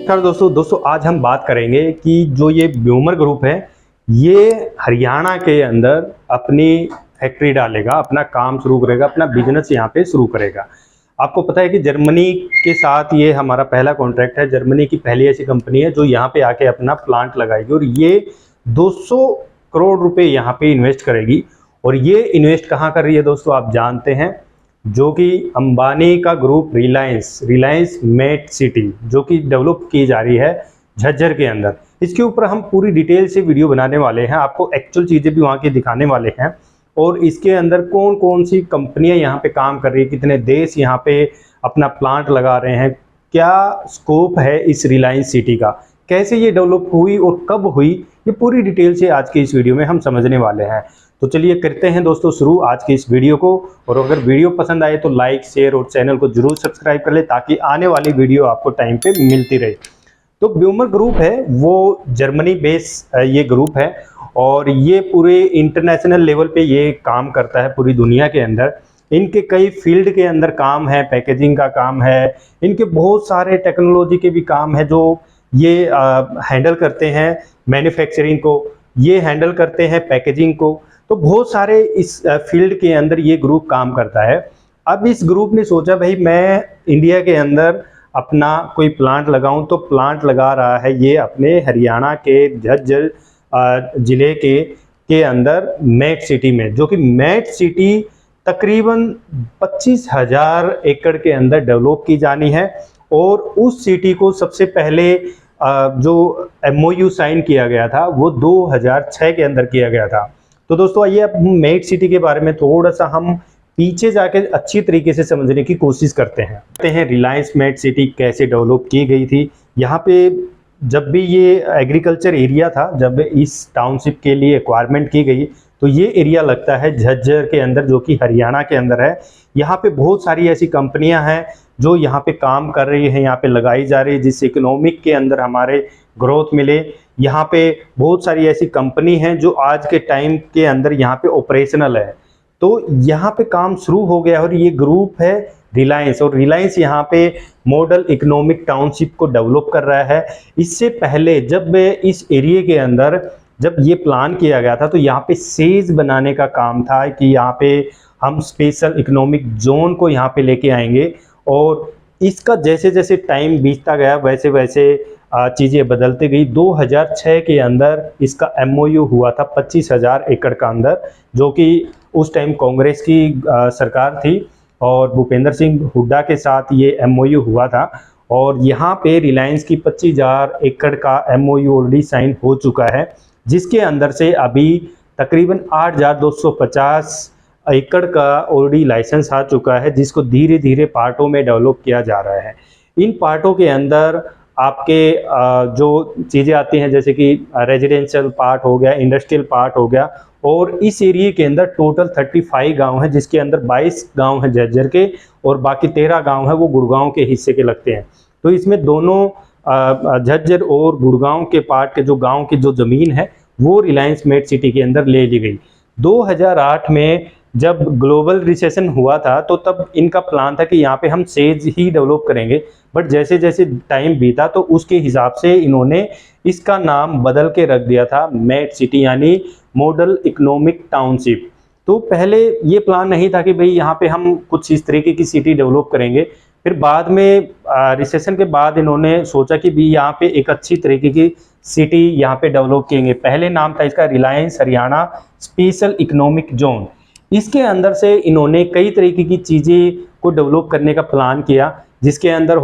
नमस्कार दोस्तों आज हम बात करेंगे कि जो ये ब्यूमर ग्रुप है ये हरियाणा के अंदर अपनी फैक्ट्री डालेगा, अपना काम शुरू करेगा, अपना बिजनेस यहाँ पे शुरू करेगा। आपको पता है कि जर्मनी के साथ ये हमारा पहला कॉन्ट्रैक्ट है। जर्मनी की पहली ऐसी कंपनी है जो यहाँ पे आके अपना प्लांट लगाएगी और ये 200 करोड़ रुपए यहाँ पे इन्वेस्ट करेगी। और ये इन्वेस्ट कहाँ कर रही है दोस्तों, आप जानते हैं, जो कि अंबानी का ग्रुप रिलायंस मेट सिटी जो कि डेवलप की जा रही है झज्जर के अंदर। इसके ऊपर हम पूरी डिटेल से वीडियो बनाने वाले हैं, आपको एक्चुअल चीज़ें भी वहाँ की दिखाने वाले हैं और इसके अंदर कौन कौन सी कंपनियां यहाँ पे काम कर रही है, कितने देश यहाँ पे अपना प्लांट लगा रहे हैं, क्या स्कोप है इस रिलायंस सिटी का, कैसे ये डेवलप हुई और कब हुई, ये पूरी डिटेल से आज के इस वीडियो में हम समझने वाले हैं। तो चलिए करते हैं दोस्तों शुरू आज की इस वीडियो को। और अगर वीडियो पसंद आए तो लाइक शेयर और चैनल को जरूर सब्सक्राइब कर ले ताकि आने वाली वीडियो आपको टाइम पे मिलती रहे। तो ब्यूमर ग्रुप है वो जर्मनी बेस ये ग्रुप है और ये पूरे इंटरनेशनल लेवल पे ये काम करता है पूरी दुनिया के अंदर। इनके कई फील्ड के अंदर काम है, पैकेजिंग का काम है, इनके बहुत सारे टेक्नोलॉजी के भी काम है जो ये हैंडल करते हैं, मैन्युफैक्चरिंग को ये हैंडल करते हैं, पैकेजिंग को। तो बहुत सारे इस फील्ड के अंदर ये ग्रुप काम करता है। अब इस ग्रुप ने सोचा भाई मैं इंडिया के अंदर अपना कोई प्लांट लगाऊं, तो प्लांट लगा रहा है ये अपने हरियाणा के झज्जर जिले के अंदर मेट सिटी में, जो कि मेट सिटी तकरीबन 25,000 एकड़ के अंदर डेवलप की जानी है। और उस सिटी को सबसे पहले जो MOU साइन किया गया था वो 2006 के अंदर किया गया था। तो दोस्तों आइए अब मेट सिटी के बारे में थोड़ा सा हम पीछे जाके अच्छी तरीके से समझने की कोशिश करते हैं। रिलायंस मेट सिटी कैसे डेवलप की गई थी। यहाँ पे जब भी ये एग्रीकल्चर एरिया था, जब इस टाउनशिप के लिए एक्वायरमेंट की गई तो ये एरिया लगता है झज्जर के अंदर जो कि हरियाणा के अंदर है। यहाँ पे बहुत सारी ऐसी कंपनियां हैं जो यहाँ पे काम कर रही है, यहाँ पे लगाई जा रही है, जिससे इकोनॉमिक के अंदर हमारे ग्रोथ मिले। यहाँ पे बहुत सारी ऐसी कंपनी हैं जो आज के टाइम के अंदर यहाँ पे ऑपरेशनल है। तो यहाँ पे काम शुरू हो गया और ये ग्रुप है रिलायंस, और रिलायंस यहाँ पे मॉडल इकोनॉमिक टाउनशिप को डेवलप कर रहा है। इससे पहले जब इस एरिया के अंदर जब ये प्लान किया गया था तो यहाँ पे सेज बनाने का काम था कि यहाँ पे हम स्पेशल इकोनॉमिक जोन को यहाँ पे लेके आएंगे। और इसका जैसे जैसे टाइम बीतता गया वैसे वैसे चीज़ें बदलती गई। 2006 के अंदर इसका MOU हुआ था 25,000 एकड़ का अंदर, जो कि उस टाइम कांग्रेस की सरकार थी और भूपेंद्र सिंह हुड्डा के साथ ये MOU हुआ था। और यहाँ पे रिलायंस की 25,000 एकड़ का MOU ऑलरेडी साइन हो चुका है, जिसके अंदर से अभी तकरीबन 8,250 एकड़ का ऑलरेडी लाइसेंस आ चुका है, जिसको धीरे धीरे पार्टों में डेवलप किया जा रहा है। इन पार्टों के अंदर आपके जो चीज़ें आती हैं जैसे कि रेजिडेंशियल पार्ट हो गया, इंडस्ट्रियल पार्ट हो गया। और इस एरिया के अंदर टोटल 35 गांव हैं, जिसके अंदर 22 गांव हैं झज्जर के और बाकी 13 गांव हैं वो गुड़गांव के हिस्से के लगते हैं। तो इसमें दोनों झज्जर और गुड़गांव के पार्ट के जो गांव की जो ज़मीन है वो रिलायंस मेट सिटी के अंदर ले ली गई। 2008 में जब ग्लोबल रिसेशन हुआ था तो तब इनका प्लान था कि यहाँ पे हम सेज ही डेवलप करेंगे, बट जैसे जैसे टाइम बीता तो उसके हिसाब से इन्होंने इसका नाम बदल के रख दिया था मेट सिटी, यानी मॉडल इकोनॉमिक टाउनशिप। तो पहले ये प्लान नहीं था कि भाई यहाँ पे हम कुछ इस तरीके की सिटी डेवलप करेंगे। फिर बाद में रिसेशन के बाद इन्होंने सोचा कि भी यहाँ पे एक अच्छी तरीके की सिटी यहाँ पे डेवलप करेंगे। पहले नाम था इसका Reliance Haryana special economic zone. इसके अंदर से इन्होंने कई तरीके की चीज़ें को डेवलप करने का प्लान किया, जिसके अंदर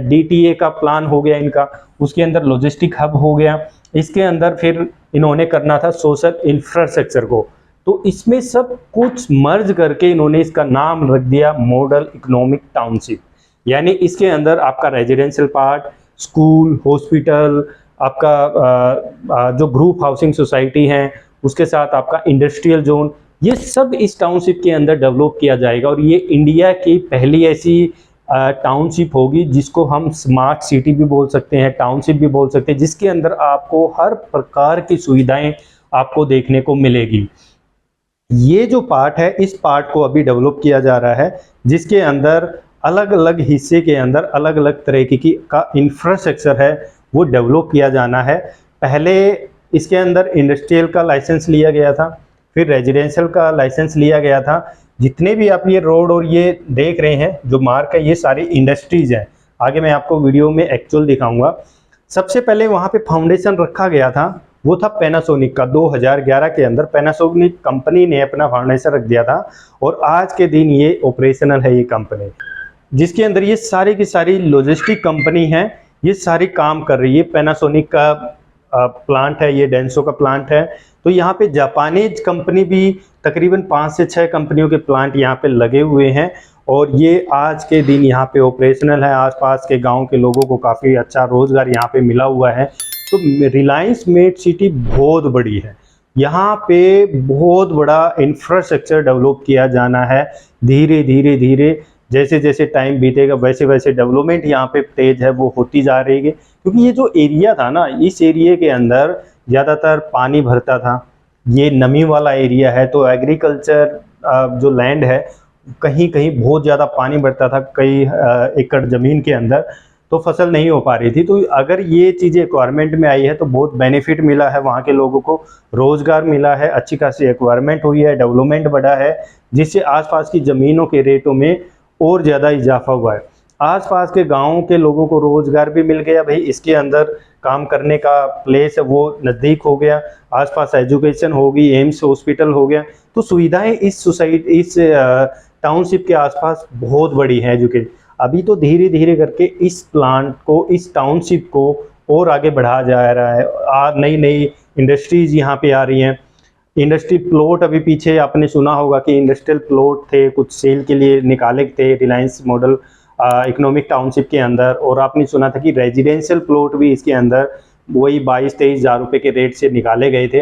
DTA का प्लान हो गया इनका, उसके अंदर लॉजिस्टिक हब हो गया, इसके अंदर फिर इन्होंने करना था सोशल इंफ्रास्ट्रक्चर को। तो इसमें सब कुछ मर्ज करके इन्होंने इसका नाम रख दिया मॉडल इकोनॉमिक टाउनशिप। यानी इसके अंदर आपका रेजिडेंशियल पार्ट, स्कूल, हॉस्पिटल, आपका जो ग्रुप हाउसिंग सोसाइटी है, उसके साथ आपका इंडस्ट्रियल जोन, ये सब इस टाउनशिप के अंदर डेवलप किया जाएगा। और ये इंडिया की पहली ऐसी टाउनशिप होगी जिसको हम स्मार्ट सिटी भी बोल सकते हैं, टाउनशिप भी बोल सकते हैं, जिसके अंदर आपको हर प्रकार की सुविधाएं आपको देखने को मिलेगी। ये जो पार्ट है इस पार्ट को अभी डेवलप किया जा रहा है, जिसके अंदर अलग अलग हिस्से के अंदर अलग अलग तरह की का इंफ्रास्ट्रक्चर है वो डेवलप किया जाना है। पहले इसके अंदर इंडस्ट्रियल का लाइसेंस लिया गया था, फिर रेजिडेंशियल का लाइसेंस लिया गया था। जितने भी आप ये रोड और ये देख रहे हैं जो मार्क है, ये सारी इंडस्ट्रीज हैं। आगे मैं आपको वीडियो में एक्चुअल दिखाऊंगा। सबसे पहले वहाँ पे फाउंडेशन रखा गया था, वो था पैनासोनिक का। 2011 के अंदर पैनासोनिक कंपनी ने अपना फाउंडेशन रख दिया था और आज के दिन ये ऑपरेशनल है ये कंपनी, जिसके अंदर ये सारी की सारी लॉजिस्टिक कंपनी है, ये सारी काम कर रही है। पैनासोनिक का प्लांट है, ये डेंसो का प्लांट है। तो यहाँ पे जापानीज कंपनी भी तकरीबन 5 से 6 कंपनियों के प्लांट यहाँ पे लगे हुए हैं और ये आज के दिन यहाँ पे ऑपरेशनल है। आसपास के गांव के लोगों को काफ़ी अच्छा रोजगार यहाँ पे मिला हुआ है। तो रिलायंस मेट सिटी बहुत बड़ी है, यहाँ पे बहुत बड़ा इंफ्रास्ट्रक्चर डेवलप किया जाना है। धीरे धीरे धीरे जैसे जैसे टाइम बीतेगा वैसे वैसे डेवलपमेंट यहाँ पे तेज है वो होती जा रही है। क्योंकि ये जो एरिया था ना, इस एरिया के अंदर ज़्यादातर पानी भरता था, ये नमी वाला एरिया है। तो एग्रीकल्चर जो लैंड है, कहीं कहीं बहुत ज़्यादा पानी भरता था, कई एकड़ ज़मीन के अंदर, तो फसल नहीं हो पा रही थी। तो अगर ये चीज़ें एक्वायरमेंट में आई है तो बहुत बेनिफिट मिला है, वहाँ के लोगों को रोज़गार मिला है, अच्छी खासी एक्वायरमेंट हुई है, डेवलपमेंट बढ़ा है, जिससे आसपास की ज़मीनों के रेटों में और ज़्यादा इजाफा हुआ है। आसपास के गाँव के लोगों को रोज़गार भी मिल गया, भाई इसके अंदर काम करने का प्लेस है वो नज़दीक हो गया, आसपास एजुकेशन होगी, एम्स हॉस्पिटल हो गया। तो सुविधाएं इस सोसाइटी, इस टाउनशिप के आसपास बहुत बड़ी हैं एजुकेशन। अभी तो धीरे धीरे करके इस प्लांट को, इस टाउनशिप को और आगे बढ़ाया जा रहा है। नई नई इंडस्ट्रीज यहाँ पे आ रही हैं। इंडस्ट्री प्लॉट, अभी पीछे आपने सुना होगा कि इंडस्ट्रियल प्लॉट थे कुछ सेल के लिए निकाले थे रिलायंस मॉडल इकोनॉमिक टाउनशिप के अंदर, और आपने सुना था कि रेजिडेंशियल प्लॉट भी इसके अंदर वही 22-23 हज़ार रुपये के रेट से निकाले गए थे।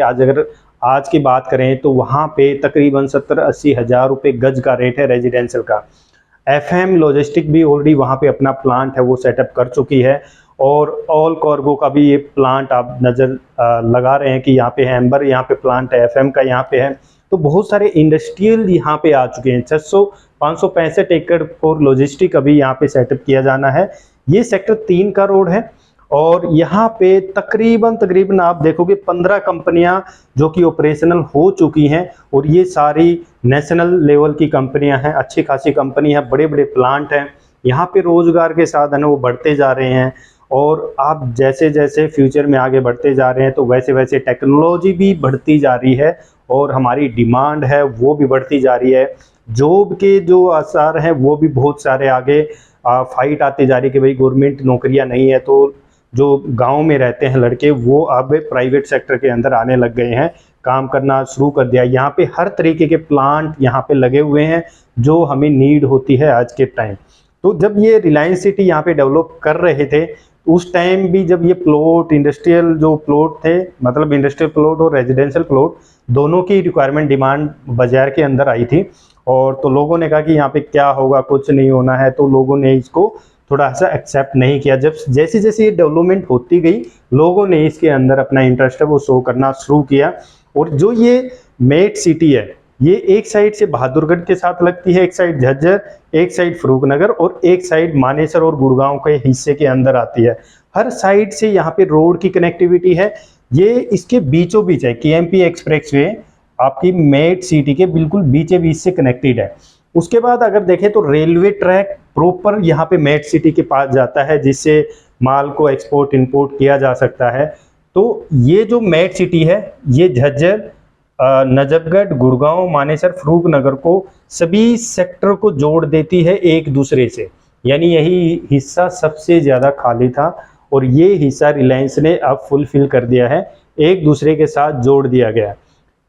आज की बात करें तो वहाँ पे तकरीबन 70-80 हज़ार रुपये गज का रेट है रेजिडेंशियल का। FM लॉजिस्टिक भी ऑलरेडी वहाँ पे अपना प्लांट है वो सेटअप कर चुकी है, और ऑल कार्गो का भी ये प्लांट आप नज़र लगा रहे हैं कि यहाँ पे है। एम्बर यहाँ पे प्लांट है, FM का यहाँ पे है। तो बहुत सारे इंडस्ट्रियल यहाँ पे आ चुके हैं। 565 एकड़ फॉर लॉजिस्टिक अभी यहाँ पे सेटअप किया जाना है। ये सेक्टर 3 का रोड है और यहाँ पे तकरीबन आप देखोगे 15 कंपनियां जो कि ऑपरेशनल हो चुकी हैं, और ये सारी नेशनल लेवल की कंपनियां हैं, अच्छी खासी कंपनी है, बड़े बड़े प्लांट हैं। यहाँ पे रोजगार के साधन वो बढ़ते जा रहे हैं, और आप जैसे जैसे फ्यूचर में आगे बढ़ते जा रहे हैं तो वैसे वैसे टेक्नोलॉजी भी बढ़ती जा रही है और हमारी डिमांड है वो भी बढ़ती जा रही है। जॉब के जो आसार हैं वो भी बहुत सारे आगे फाइट आती जा रही है कि भाई गवर्नमेंट नौकरियां नहीं है, तो जो गांव में रहते हैं लड़के वो अब प्राइवेट सेक्टर के अंदर आने लग गए हैं, काम करना शुरू कर दिया। यहाँ पे हर तरीके के प्लांट यहाँ पे लगे हुए हैं जो हमें नीड होती है आज के टाइम। तो जब ये रिलायंस सिटी यहाँ पे डेवलप कर रहे थे उस टाइम भी, जब ये प्लॉट इंडस्ट्रियल जो प्लॉट थे, मतलब इंडस्ट्रियल प्लॉट और रेजिडेंशियल प्लॉट दोनों की रिक्वायरमेंट डिमांड बाजार के अंदर आई थी, और तो लोगों ने कहा कि यहाँ पे क्या होगा, कुछ नहीं होना है, तो लोगों ने इसको थोड़ा सा एक्सेप्ट नहीं किया। जब जैसे जैसे ये डेवलपमेंट होती गई लोगों ने इसके अंदर अपना इंटरेस्ट है वो शो करना शुरू किया। और जो ये मेट सिटी है ये एक साइड से बहादुरगढ़ के साथ लगती है, एक साइड झज्जर, एक साइड फरूखनगर और एक साइड मानेसर और गुड़गांव के हिस्से के अंदर आती है। हर साइड से यहाँ पे रोड की कनेक्टिविटी है। ये इसके बीचों बीच है, KMP एक्सप्रेसवे आपकी मेट सिटी के बिल्कुल बीचे बीच से कनेक्टेड है। उसके बाद अगर देखें तो रेलवे ट्रैक प्रॉपर यहाँ पे मेट सिटी के पास जाता है, जिससे माल को एक्सपोर्ट इंपोर्ट किया जा सकता है। तो ये जो मेट सिटी है ये झज्जर, नजफगढ़, गुड़गांव, मानेसर, फरूखनगर को सभी सेक्टर को जोड़ देती है एक दूसरे से। यानी यही हिस्सा सबसे ज़्यादा खाली था और ये हिस्सा रिलायंस ने अब फुलफिल कर दिया है, एक दूसरे के साथ जोड़ दिया गया।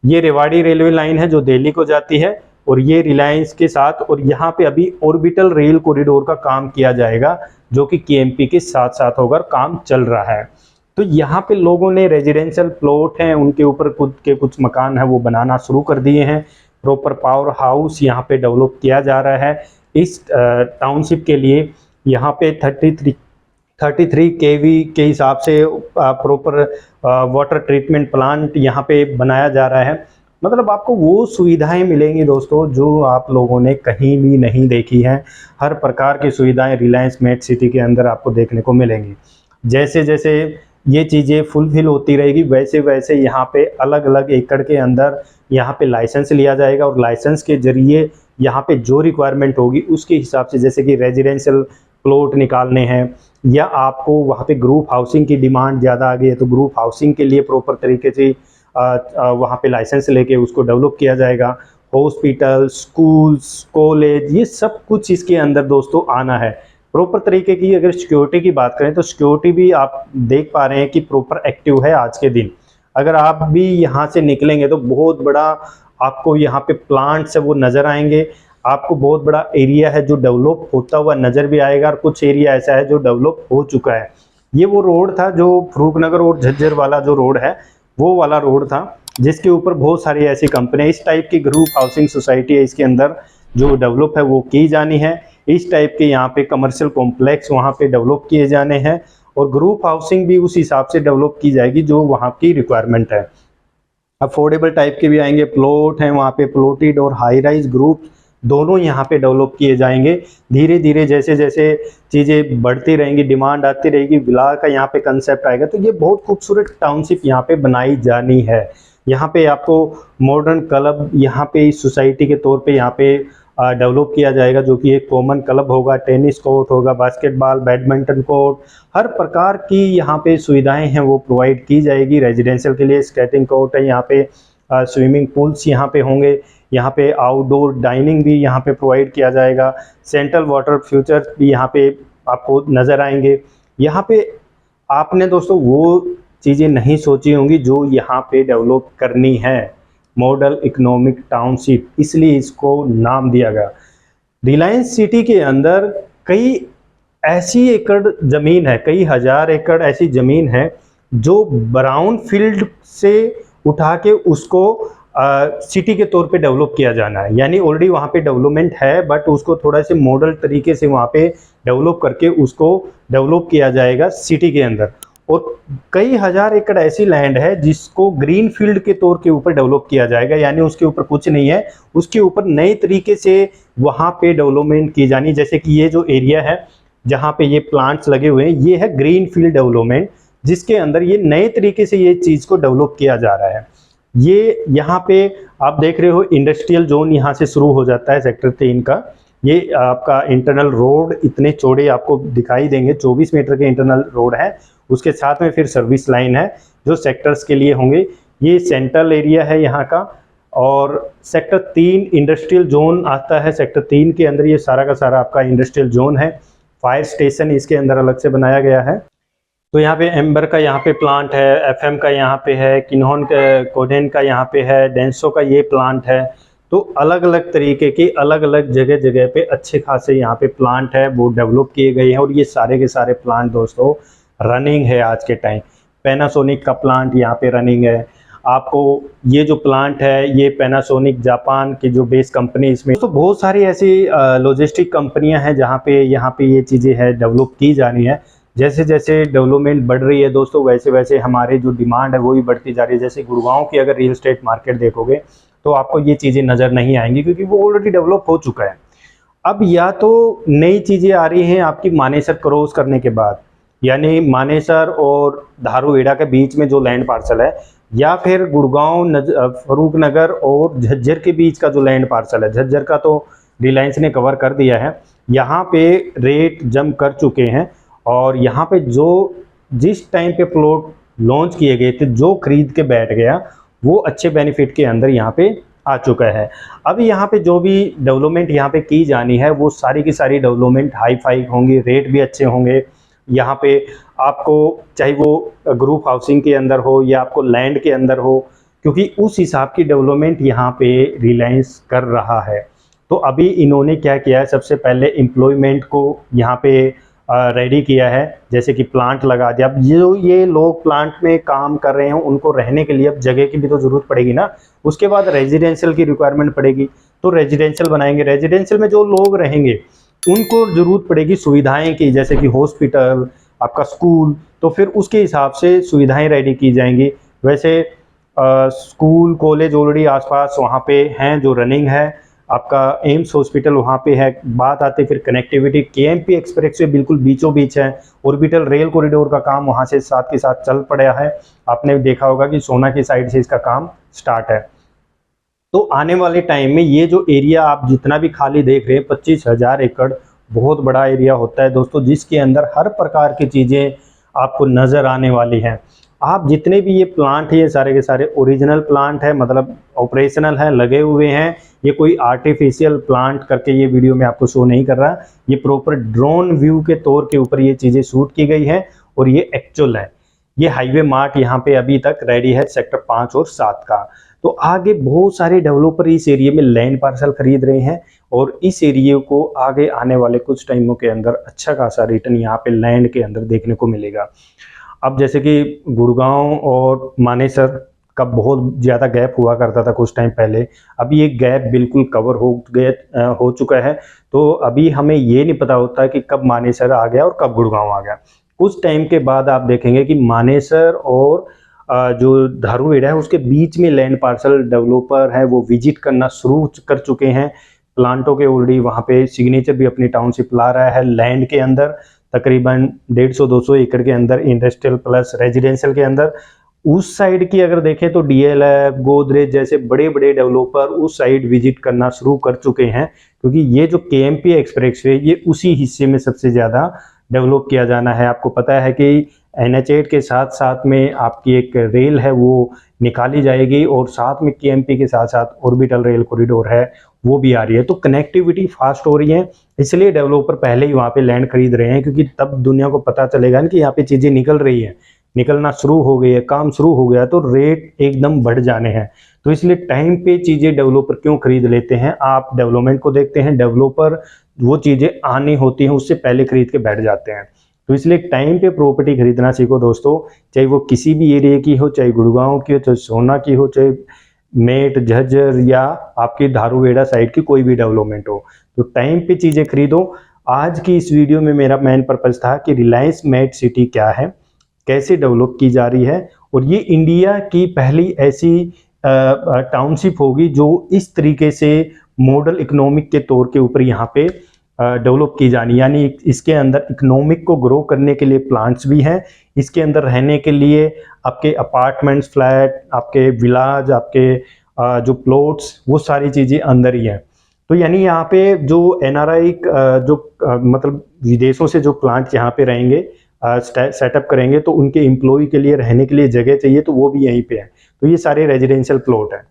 ये रेवाड़ी रेलवे लाइन है जो दिल्ली को जाती है, और ये रिलायंस के साथ, और यहाँ पे अभी ऑर्बिटल रेल कॉरिडोर का काम किया जाएगा जो कि KMP के साथ साथ होकर काम चल रहा है। तो यहाँ पे लोगों ने रेजिडेंशियल प्लॉट हैं उनके ऊपर खुद के कुछ मकान है वो बनाना शुरू कर दिए हैं। प्रॉपर पावर हाउस यहाँ पे डेवलप किया जा रहा है इस टाउनशिप के लिए। यहाँ पे 33 kV के हिसाब से प्रॉपर वाटर ट्रीटमेंट प्लांट यहाँ पे बनाया जा रहा है। मतलब आपको वो सुविधाएं मिलेंगी दोस्तों जो आप लोगों ने कहीं भी नहीं देखी हैं। हर प्रकार की सुविधाएं रिलायंस मेट सिटी के अंदर आपको देखने को मिलेंगी। जैसे जैसे ये चीज़ें फुलफिल होती रहेगी वैसे वैसे यहाँ पे अलग अलग एकड़ के अंदर यहाँ पे लाइसेंस लिया जाएगा, और लाइसेंस के जरिए यहाँ पे जो रिक्वायरमेंट होगी उसके हिसाब से, जैसे कि रेजिडेंशियल प्लॉट निकालने हैं या आपको वहाँ पे ग्रुप हाउसिंग की डिमांड ज़्यादा आ गई है तो ग्रुप हाउसिंग के लिए प्रॉपर तरीके से वहाँ पे लाइसेंस लेके उसको डेवलप किया जाएगा। हॉस्पिटल, स्कूल्स, कॉलेज, ये सब कुछ इसके अंदर दोस्तों आना है। प्रॉपर तरीके की अगर सिक्योरिटी की बात करें तो सिक्योरिटी भी आप देख पा रहे हैं कि प्रॉपर एक्टिव है आज के दिन। अगर आप भी यहाँ से निकलेंगे तो बहुत बड़ा आपको यहाँ पे प्लांट्स है वो नज़र आएंगे। आपको बहुत बड़ा एरिया है जो डेवलप होता हुआ नज़र भी आएगा, और कुछ एरिया ऐसा है जो डेवलप हो चुका है। ये वो रोड था जो फरूखनगर और झज्जर वाला जो रोड है वो वाला रोड था, जिसके ऊपर बहुत सारी ऐसी कंपनियां, इस टाइप की ग्रुप हाउसिंग सोसाइटी है इसके अंदर जो डेवलप है वो की जानी है। इस टाइप के यहाँ पे कमर्शियल कॉम्प्लेक्स वहाँ पे डेवलप किए जाने हैं, और ग्रुप हाउसिंग भी उस हिसाब से डेवलप की जाएगी जो वहाँ की रिक्वायरमेंट है। अफोर्डेबल टाइप के भी आएंगे, प्लॉट हैं वहाँ पे, प्लॉटेड और हाई राइज ग्रुप दोनों यहाँ पे डेवलप किए जाएंगे। धीरे धीरे जैसे जैसे चीज़ें बढ़ती रहेंगी, डिमांड आती रहेगी, विला का यहाँ पे कंसेप्ट आएगा, तो ये बहुत खूबसूरत टाउनशिप यहाँ पे बनाई जानी है। यहाँ पे आपको मॉडर्न क्लब यहाँ पे इस सोसाइटी के तौर पे यहाँ पे डेवलप किया जाएगा, जो कि एक कॉमन क्लब होगा, टेनिस कोर्ट होगा, बास्केटबॉल, बैडमिंटन कोर्ट, हर प्रकार की यहाँ पे सुविधाएं हैं वो प्रोवाइड की जाएगी। रेजिडेंशियल के लिए स्केटिंग कोर्ट है यहाँ पे, स्विमिंग पूल्स यहाँ पे होंगे, यहाँ पे आउटडोर डाइनिंग भी यहाँ पे प्रोवाइड किया जाएगा, सेंट्रल वाटर फ्यूचर भी यहाँ पे आपको नज़र आएंगे। यहाँ पे आपने दोस्तों वो चीज़ें नहीं सोची होंगी जो यहाँ पे डेवलप करनी है। मॉडल इकोनॉमिक टाउनशिप इसलिए इसको नाम दिया गया। रिलायंस सिटी के अंदर कई ऐसी एकड़ ज़मीन है, कई हज़ार एकड़ ऐसी ज़मीन है जो ब्राउन फील्ड से उठा के उसको सिटी के तौर पे डेवलप किया जाना है। यानी ऑलरेडी वहाँ पे डेवलपमेंट है, बट उसको थोड़ा से मॉडल तरीके से वहाँ पे डेवलप करके उसको डेवलप किया जाएगा सिटी के अंदर। और कई हज़ार एकड़ ऐसी लैंड है जिसको ग्रीन फील्ड के तौर के ऊपर डेवलप किया जाएगा, यानी उसके ऊपर कुछ नहीं है, उसके ऊपर नए तरीके से वहाँ पे डेवलपमेंट की जानी। जैसे कि ये जो एरिया है जहाँ पे ये प्लांट्स लगे हुए हैं, ये है ग्रीन फील्ड डेवलपमेंट, जिसके अंदर ये नए तरीके से ये चीज़ को डेवलप किया जा रहा है। ये यहाँ पे आप देख रहे हो इंडस्ट्रियल जोन यहाँ से शुरू हो जाता है सेक्टर 3 का। ये आपका इंटरनल रोड इतने चौड़े आपको दिखाई देंगे, 24 मीटर के इंटरनल रोड है, उसके साथ में फिर सर्विस लाइन है जो सेक्टर्स के लिए होंगे। ये सेंट्रल एरिया है यहाँ का, और सेक्टर 3 इंडस्ट्रियल जोन आता है। सेक्टर 3 के अंदर ये सारा का सारा आपका इंडस्ट्रियल जोन है। फायर स्टेशन इसके अंदर अलग से बनाया गया है। तो यहाँ पे एम्बर का यहाँ पे प्लांट है, एफएम का यहाँ पे है, किन्होन का, कोडेन का यहाँ पे है, डेंसो का ये प्लांट है। तो अलग अलग तरीके के अलग अलग जगह जगह पे अच्छे खासे यहाँ पे प्लांट है वो डेवलप किए गए हैं, और ये सारे के सारे प्लांट दोस्तों रनिंग है आज के टाइम। पैनासोनिक का प्लांट यहाँ पे रनिंग है। आपको ये जो प्लांट है ये पैनासोनिक जापान की जो बेस कंपनी, इसमें तो बहुत सारी ऐसी लॉजिस्टिक कंपनियां हैं जहाँ पे ये चीज़ें है डेवलप की जानी है। जैसे जैसे डेवलपमेंट बढ़ रही है दोस्तों वैसे वैसे हमारी जो डिमांड है वो भी बढ़ती जा रही है। जैसे गुड़गांव की अगर रियल एस्टेट मार्केट देखोगे तो आपको ये चीज़ें नज़र नहीं आएंगी, क्योंकि वो ऑलरेडी डेवलप हो चुका है। अब या तो नई चीज़ें आ रही हैं आपकी मानेसर क्रॉस करने के बाद, यानी मानेसर और धारूहेड़ा के बीच में जो लैंड पार्सल है, या फिर गुड़गांव फरूखनगर और झज्जर के बीच का जो लैंड पार्सल है। झज्जर का तो रिलायंस ने कवर कर दिया है, यहाँ पे रेट जम कर चुके हैं, और यहाँ पे जो जिस टाइम पे प्लॉट लॉन्च किए गए थे जो खरीद के बैठ गया वो अच्छे बेनिफिट के अंदर यहाँ पे आ चुका है। अब यहाँ पे जो भी डेवलपमेंट यहाँ पे की जानी है वो सारी की सारी डेवलपमेंट हाई फाई होंगी, रेट भी अच्छे होंगे। यहाँ पे आपको चाहे वो ग्रुप हाउसिंग के अंदर हो या आपको लैंड के अंदर हो, क्योंकि उस हिसाब की डेवलपमेंट यहाँ पे रिलायंस कर रहा है। तो अभी इन्होंने क्या किया है, सबसे पहले एम्प्लॉयमेंट को यहाँ पे रेडी किया है, जैसे कि प्लांट लगा दिया। अब ये लोग प्लांट में काम कर रहे हैं उनको रहने के लिए अब जगह की भी तो ज़रूरत पड़ेगी ना। उसके बाद रेजिडेंशियल की रिक्वायरमेंट पड़ेगी, तो रेजिडेंशियल बनाएंगे। रेजिडेंशियल में जो लोग रहेंगे उनको ज़रूरत पड़ेगी सुविधाएं की, जैसे कि हॉस्पिटल, आपका स्कूल, तो फिर उसके हिसाब से सुविधाएं रेडी की जाएंगी। वैसे स्कूल कॉलेज ऑलरेडी आसपास वहाँ पे हैं जो रनिंग है। आपका एम्स हॉस्पिटल वहाँ पे है। बात आती है फिर कनेक्टिविटी, केएमपी एक्सप्रेसवे बिल्कुल बीचों बीच है। ऑर्बिटल रेल कॉरिडोर का काम वहाँ से साथ के साथ चल पड़ा है। आपने देखा होगा कि सोना की साइड से इसका काम स्टार्ट है। तो आने वाले टाइम में ये जो एरिया आप जितना भी खाली देख रहे हैं 25,000 एकड़ बहुत बड़ा एरिया होता है दोस्तों, जिसके अंदर हर प्रकार की चीज़ें आपको नज़र आने वाली हैं। आप जितने भी ये प्लांट है ये सारे के सारे ओरिजिनल प्लांट है, मतलब ऑपरेशनल है, लगे हुए हैं। ये कोई आर्टिफिशियल प्लांट करके ये वीडियो में आपको शो नहीं कर रहा, ये प्रॉपर ड्रोन व्यू के तौर के ऊपर ये चीज़ें शूट की गई हैं और ये एक्चुअल है। ये हाईवे मार्ट यहाँ पे अभी तक रेडी है सेक्टर 5 और 7 का। तो आगे बहुत सारे डेवलपर इस एरिया में लैंड पार्सल खरीद रहे हैं और इस एरिया को आगे आने वाले कुछ टाइमों के अंदर अच्छा खासा रिटर्न यहाँ पे लैंड के अंदर देखने को मिलेगा। अब जैसे कि गुड़गांव और मानेसर का बहुत ज़्यादा गैप हुआ करता था कुछ टाइम पहले, अभी ये गैप बिल्कुल कवर हो चुका है। तो अभी हमें ये नहीं पता होता कि कब मानेसर आ गया और कब गुड़गांव आ गया। कुछ टाइम के बाद आप देखेंगे कि मानेसर और जो धारूहेड़ा है उसके बीच में लैंड पार्सल डेवलपर है वो विजिट करना शुरू कर चुके हैं। प्लांटों के ऑलरेडी वहाँ पे सिग्नेचर भी अपनी टाउनशिप ला रहा है। लैंड के अंदर तकरीबन 150-200 एकड़ के अंदर इंडस्ट्रियल प्लस रेजिडेंशियल के अंदर। उस साइड की अगर देखें तो डीएलएफ, गोदरेज जैसे बड़े बड़े डेवलपर उस साइड विजिट करना शुरू कर चुके हैं, क्योंकि ये जो केएमपी एक्सप्रेसवे ये उसी हिस्से में सबसे ज़्यादा डेवलप किया जाना है। आपको पता है कि NH8 के साथ साथ में आपकी एक रेल है वो निकाली जाएगी और साथ में केएमपी के साथ साथ ऑर्बिटल रेल कॉरिडोर है वो भी आ रही है। तो कनेक्टिविटी फास्ट हो रही है, इसलिए डेवलपर पहले ही वहाँ पे लैंड खरीद रहे हैं, क्योंकि तब दुनिया को पता चलेगा ना कि यहाँ पे चीज़ें निकल रही है, निकलना शुरू हो गई है, काम शुरू हो गया तो रेट एकदम बढ़ जाने हैं। तो इसलिए टाइम पे चीज़ें डेवलपर क्यों खरीद लेते हैं, आप डेवलपमेंट को देखते हैं, डेवलपर वो चीज़ें आनी होती हैं उससे पहले खरीद के बैठ जाते हैं। तो इसलिए टाइम पे प्रॉपर्टी खरीदना सीखो दोस्तों, चाहे वो किसी भी एरिया की हो, चाहे गुड़गांव की हो, चाहे सोना की हो, चाहे मेट झज्जर या आपकी धारूहेड़ा साइड की कोई भी डेवलपमेंट हो, तो टाइम पे चीज़ें खरीदो। आज की इस वीडियो में मेरा मेन पर्पज़ था कि रिलायंस मेट सिटी क्या है, कैसे डेवलप की जा रही है, और ये इंडिया की पहली ऐसी टाउनशिप होगी जो इस तरीके से मॉडल इकोनॉमिक के तौर के ऊपर यहाँ पे डेवलप की जानी, यानी इसके अंदर इकोनॉमिक को ग्रो करने के लिए प्लांट्स भी हैं, इसके अंदर रहने के लिए आपके अपार्टमेंट्स, फ्लैट, आपके विलाज, आपके जो प्लॉट्स, वो सारी चीज़ें अंदर ही हैं। तो यानी यहाँ पे जो NRI मतलब विदेशों से जो प्लांट यहाँ पे रहेंगे, सेटअप करेंगे, तो उनके एम्प्लॉय के लिए रहने के लिए जगह चाहिए, तो वो भी यहीं पे है। तो ये सारे रेजिडेंशियल प्लॉट हैं।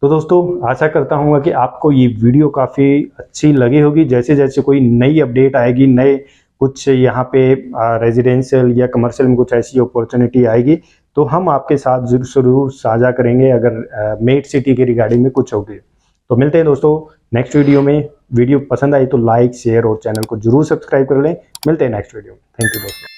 तो दोस्तों आशा करता हूँ कि आपको ये वीडियो काफ़ी अच्छी लगी होगी। जैसे जैसे कोई नई अपडेट आएगी, नए कुछ यहाँ पे रेजिडेंशियल या कमर्शियल में कुछ ऐसी अपॉर्चुनिटी आएगी, तो हम आपके साथ ज़रूर साझा करेंगे अगर मेट सिटी के रिगार्डिंग में कुछ होगी। तो मिलते हैं दोस्तों नेक्स्ट वीडियो में। वीडियो पसंद आई तो लाइक, शेयर और चैनल को जरूर सब्सक्राइब कर लें। मिलते हैं नेक्स्ट वीडियो में। थैंक यू दोस्तों।